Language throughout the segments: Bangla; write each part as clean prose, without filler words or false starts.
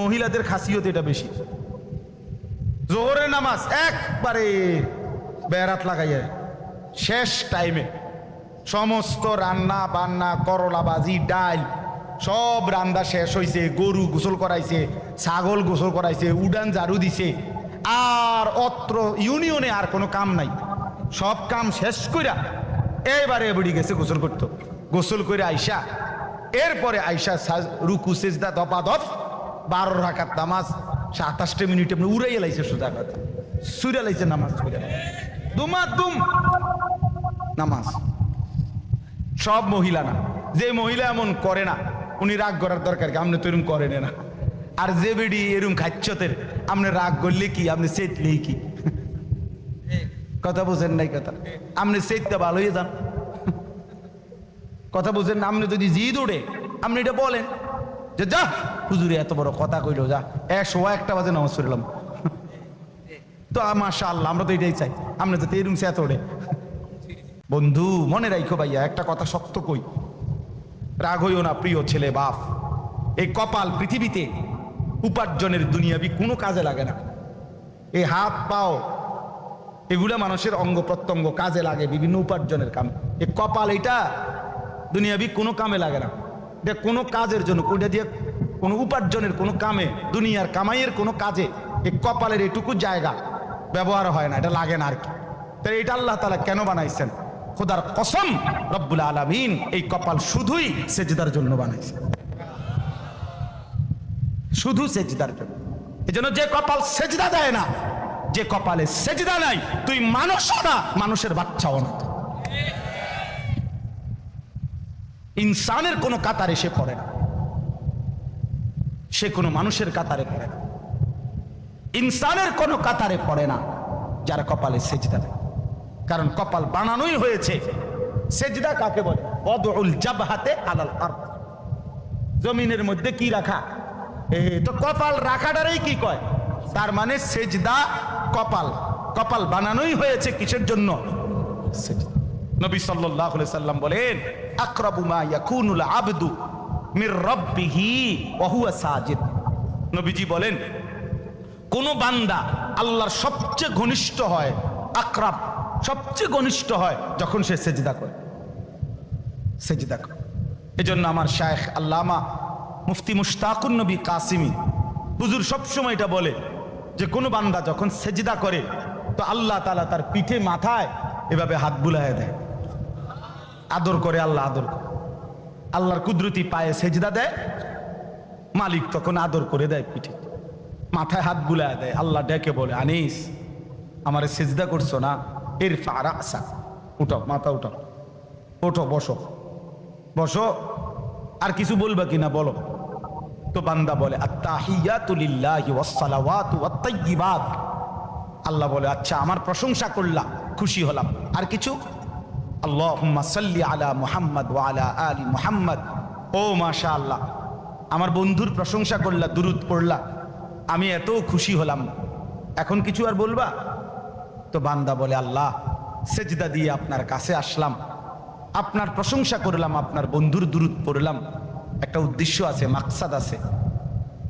মহিলাদের খাসিয়ত এটা বেশি। জোহরের নামাজ একবারে বেড়াত লাগাইয়া শেষ টাইমে সমস্ত রান্না বান্না করলা ভাজি ডাল সব রান্না শেষ হয়েছে, গরু গোসল করাইছে, ছাগল গোসল করাইছে, উডান ঝাড়ু দিছে, আর অত্র ইউনিয়নে আর কোনো কাম নাই। সব কাম শেষ কইরা এবারে বুড়ি গেছে গোসল করতো। গোসল করে আইসা এরপরে আইসা রুকু সেজদা দপা দপ 12 রাকাত নামাজ 27 মিনিটে উড়াইয়া লাইছে, সোজা কথা সুরা লাইছে নামাজ করে দুমাদুম নামাজ। সব মহিলা না, যে মহিলা এমন করে না উনি রাগ করার দরকার কি, আপনি তো এরম করেন না। আর যে বেডি এরম খাচ্ছতের আপনি রাগ করলে কি, আপনি চেতলেই কি, কথা বুঝেন নাই কথা, আপনি চেততে ভালো হয়ে যান, কথা বুঝেন না। আপনি যদি জিদ ওঠে আপনি এটা বলেন যে যা হুজুরে এত বড় কথা কইলো, যা 101টা বাজে নামাজ পড়লাম। তো মাশাআল্লাহ, আমরা তো এটাই চাই, আপনি যাতে এরম চেত ওঠে। বন্ধু মনে রাখো ভাইয়া, একটা কথা শক্ত কই, রাগ হইও না প্রিয় ছেলে বাপ। এই কপাল পৃথিবীতে উপার্জনের দুনিয়াবি কোনো কাজে লাগে না। এই হাত পাও এগুলা মানুষের অঙ্গ প্রত্যঙ্গ কাজে লাগে বিভিন্ন উপার্জনের কাম। এই কপাল এটা দুনিয়াবি কোনো কামে লাগে না, এটা কোনো কাজের জন্য, ওইটা দিয়ে কোনো উপার্জনের কোনো কামে, দুনিয়ার কামাইয়ের কোনো কাজে এই কপালের এটুকু জায়গা ব্যবহার হয় না, এটা লাগে না আর কি। তাই এটা আল্লাহ তাআলা কেন বানাইছেন? খোদার কসম রব্বুল আলামিন এই কপাল শুধুই সেজদার জন্য বানাইছে, শুধু সেজদার জন্য। এজন্য যে কপাল সেজদা দেয় না, যে কপালে সেজদা নাই, তুই মানুষও না, মানুষের বাচ্চাও না, ইনসানের কোনো কাতারে সে পড়ে না, সে কোনো মানুষের কাতারে পড়ে না, ইনসানের কোনো কাতারে পড়ে না যার কপালে সেজদা দেয়। কারণ কপাল বানানোই হয়েছে, সেজদা কাকে বলে? ওয়াদউল জাবহাতে আলাল আরদ, জমিনের মধ্যে কি রাখা, তো কপাল রাখাটারই কি কয়? তার মানে সেজদা কপাল, কপাল বানানোই হয়েছে কিসের জন্য? সেজদা। নবী সাল্লাল্লাহু আলাইহি সাল্লাম বলেন, আকরাবু মা ইয়াকুনুল আবদু মির রাব্বিহি ওয়া হুয়া সাজিদ। নবীজি বলেন কোন বান্দা আল্লাহর সবচেয়ে ঘনিষ্ঠ হয়, আকরাব সবচেয়ে ঘনিষ্ঠ হয় যখন সে সেজদা করে, সেজদা করে। এজন্য আমার শায়েখ আল্লামা মুফতি মুশতাকুন নবী কাসিমি হুজুর সবসময় এটা বলে যে কোন বান্দা যখন সেজদা করে তো আল্লাহ তাআলা তার পিঠে মাথায় এভাবে হাত বুলায় দেয়, আদর করে, আল্লাহ আদর করে। আল্লাহর কুদরতি পায়ে সেজদা দেয়, মালিক তখন আদর করে দেয়, পিঠে মাথায় হাত বুলায় দেয়। আল্লাহ ডেকে বলে, আনিস আমারে সেজদা করছো না, ইরফা রাসা, উঠাও মাথা, উঠাও, ওঠো, বসো বসো, আর কিছু বলবা কিনা বলো। তো বান্দা বলে আত্তাহিয়াতু লিল্লাহি ওয়াস সালাওয়াতু ওয়াত তাইয়্যিবাত। আল্লাহ বলে আচ্ছা আমার প্রশংসা করলাম, খুশি হলাম, আর কিছু? আল্লাহুম্মা সাল্লি আলা মুহাম্মদ ওয়া আলা আলি মুহাম্মদ। ও মাশাআল্লাহ, আমার বন্ধুর প্রশংসা করলা, দুরূদ পড়লা, আমি এত খুশি হলাম, এখন কিছু আর বলবা? তো বান্দা বলে আল্লাহ সেজদা দিয়ে আপনার কাছে আসলাম, আপনার প্রশংসা করলাম, আপনার বন্ধুর দুরূদ পড়লাম, একটা উদ্দেশ্য আছে, মাকসাদ আছে।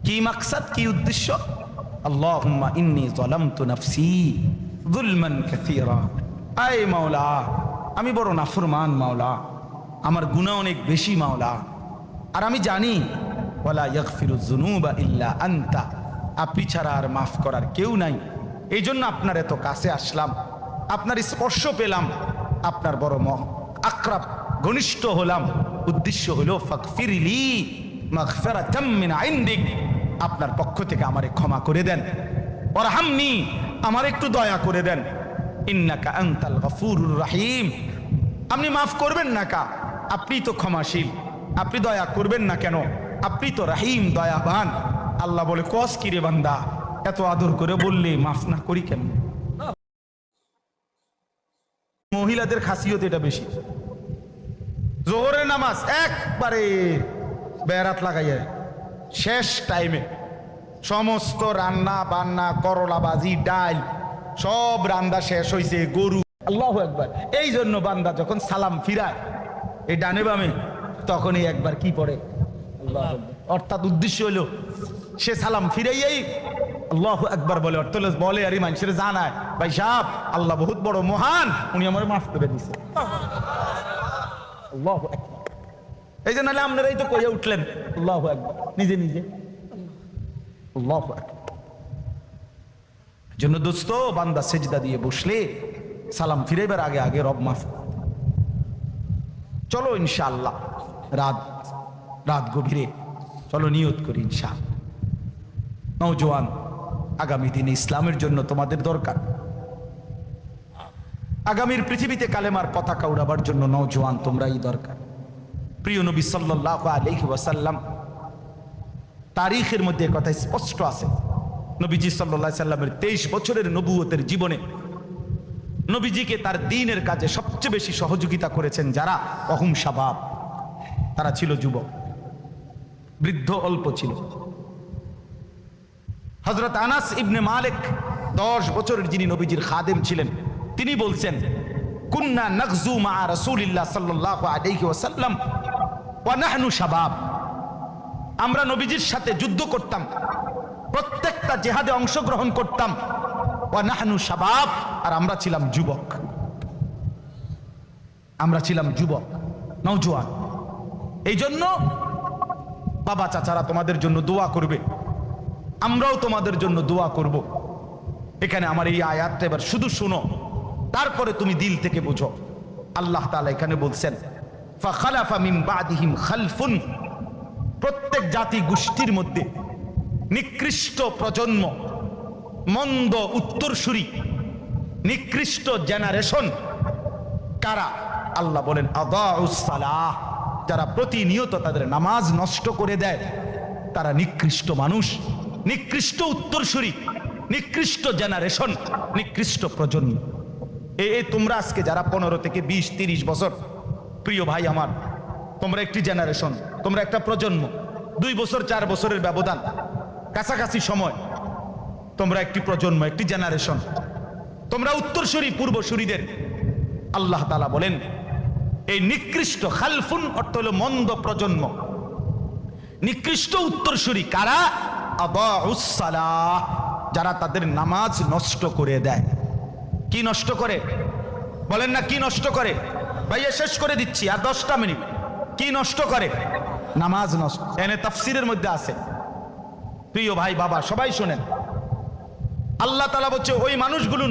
কি মাকসাদ, কি উদ্দেশ্য? আল্লাহুম্মা ইন্নী যালামতু নাফসি যুলমান কাসীরা। আয় মাওলা, আমি বড় নাফরমান মাওলা, আমার গুনাহ অনেক বেশি মাওলা, আর আমি জানি ওয়ালা ইয়াগফিরুয যুনুবা ইল্লা আনতা, আপনি ছাড়া আর মাফ করার কেউ নাই। এই জন্য আপনার এত কাছে আসলাম, আপনার স্পর্শ পেলাম, আপনার বড় আকরাব ঘনিষ্ঠ হলাম। উদ্দেশ্য হলো ফাগফিরলি মাগফিরাতাম মিন ইনদিক, আপনার পক্ষ থেকে আমারে ক্ষমা করে দেন, ওয়ারহামনি, আমার একটু দয়া করে দেন, ইন্নাকা আনতাল গফুরুর রহিম, আপনি মাফ করবেন না কা, আপনি তো ক্ষমাশীল, আপনি দয়া করবেন না কেন, আপনি তো রহিম, দয়াবান। আল্লাহ বলে কস কি রে বান্দা, এত আদর করে বললে মাফ না করি কেন? মহিলাদের খাসিয়ত এটা বেশি। জোহরের নামাজ একবারে বেড়াত লাগাইয়া শেষ টাইমে সমস্ত রান্না বান্না করলা ভাজি ডাল সব রান্না শেষ হয়েছে, গরু, আল্লাহু আকবার। এই জন্য বান্দা যখন সালাম ফিরায় এই ডানে বামে, তখনই একবার কি পড়ে আল্লাহু আকবার। অর্থাৎ উদ্দেশ্য হলো সে সালাম ফিরাইয়াই আল্লাহু আকবার বলে, অর্থলে বলে আর মানুষের জানায়, ভাই সাহেব আল্লাহ বহুত বড় মহান, উনি আমার মাফ করে দিছে। আল্লাহু আকবার। এই যে নাহলে আপনারাই তো কইয়া উঠলেন আল্লাহু আকবার নিজে নিজে। আল্লাহু আকবার। জন্য দোস্ত, বান্দা সেজদা দিয়ে বসলে সালাম ফিরাইবার আগে আগে রব মাফ। চলো ইনশাআল্লাহ রাত গভীরে চলো নিয়ত করি ইনশাআল্লাহ। নওজোয়ান, আগামী দিনে ইসলামের জন্য তোমাদের দরকার। আগামীর পৃথিবীতে কালেমার পতাকা উড়াবার জন্য নওজোয়ান তোমরাই দরকার। প্রিয় নবী সাল্লাল্লাহু আলাইহি ওয়াসাল্লাম তারিখের মধ্যে কথা স্পষ্ট আছে। নবীজি সাল্লাল্লাহু আলাইহি সাল্লামের 23 বছরের নবুয়তের জীবনে নবীজিকে তার দ্বীনের কাজে সবচেয়ে বেশি সহযোগিতা করেছেন যারা, অহুম শাবাব, তারা ছিল যুবক, বৃদ্ধ অল্প ছিল। হযরত আনাস ইবনে মালিক 10 বছরের যিনি নবীজির খাদেম ছিলেন, তিনি বলছেন, কুন্না নাগজু মা রাসূলিল্লাহ সাল্লাল্লাহু আলাইহি ওয়াসাল্লাম ওয়া নাহনু শাবাব। আমরা নবীজির সাথে যুদ্ধ করতাম, প্রত্যেকটা জিহাদে অংশগ্রহণ করতাম। ওয়া নাহনু শাবাব, আর আমরা ছিলাম যুবক, আমরা ছিলাম যুবক, নওজোয়ান। এই জন্য বাবা চাচারা তোমাদের জন্য দোয়া করবে, আমরাও তোমাদের জন্য দোয়া করব। এখানে আমার এই আয়াতটা এবার শুধু শোনো, তারপরে তুমি দিল থেকে বুঝো। আল্লাহ তাআলা এখানে বলছেন, ফাখালাফা মিন বাদিহিম খালফুন, প্রত্যেক জাতি গোষ্ঠীর মধ্যে নিকৃষ্ট প্রজন্ম, মন্দ উত্তরসূরি, নিকৃষ্ট জেনারেশন কারা? আল্লাহ বলেন আদাউস সালাহ, যারা প্রতিনিয়ত তাদের নামাজ নষ্ট করে দেয়, তারা নিকৃষ্ট মানুষ, নিকৃষ্ট উত্তরসূরি, নিকৃষ্ট জেনারেশন, নিকৃষ্ট প্রজন্ম। তোমরা আজকে যারা 15 থেকে 20-30 বছর, প্রিয় ভাই আমার, তোমরা একটি জেনারেশন, তোমরা একটা প্রজন্ম, 2 বছর 4 বছরের ব্যবধান, কাছাকাছি সময়, তোমরা একটি প্রজন্ম, একটি জেনারেশন, তোমরা উত্তরসূরি পূর্বসূরিদের। আল্লাহ তাআলা বলেন এই নিকৃষ্ট, খালফুন অর্থ হলো মন্দ প্রজন্ম, নিকৃষ্ট উত্তরসূরি কারা? আদাউস সালাহ, যারা তাদের নামাজ নষ্ট করে দেয়। কি নষ্ট করে বলেন না? কি নষ্ট করে? ভাইয়া শেষ করে দিচ্ছি, আর 10টা মিনিট। কি নষ্ট করে? নামাজ নষ্ট। এনে তাফসীরের মধ্যে আছে, প্রিয় ভাই বাবা সবাই শোনেন। আল্লাহ তাআলা বলছে ওই মানুষগুলো